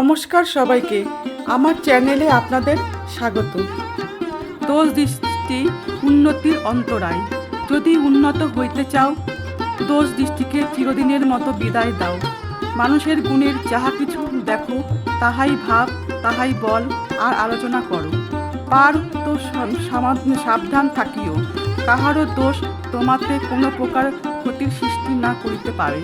নমস্কার সবাইকে, আমার চ্যানেলে আপনাদের স্বাগত। দোষ দৃষ্টি উন্নতির অন্তরায়। যদি উন্নত হইতে চাও, দোষ দৃষ্টিকে চিরদিনের মতো বিদায় দাও। মানুষের গুণের যাহা কিছু দেখো, তাহাই ভাব, তাহাই বল আর আলোচনা করো। পার তো সাবধান থাকিও, কাহারও দোষ তোমাতে কোনো প্রকার ক্ষতির সৃষ্টি না করিতে পারে।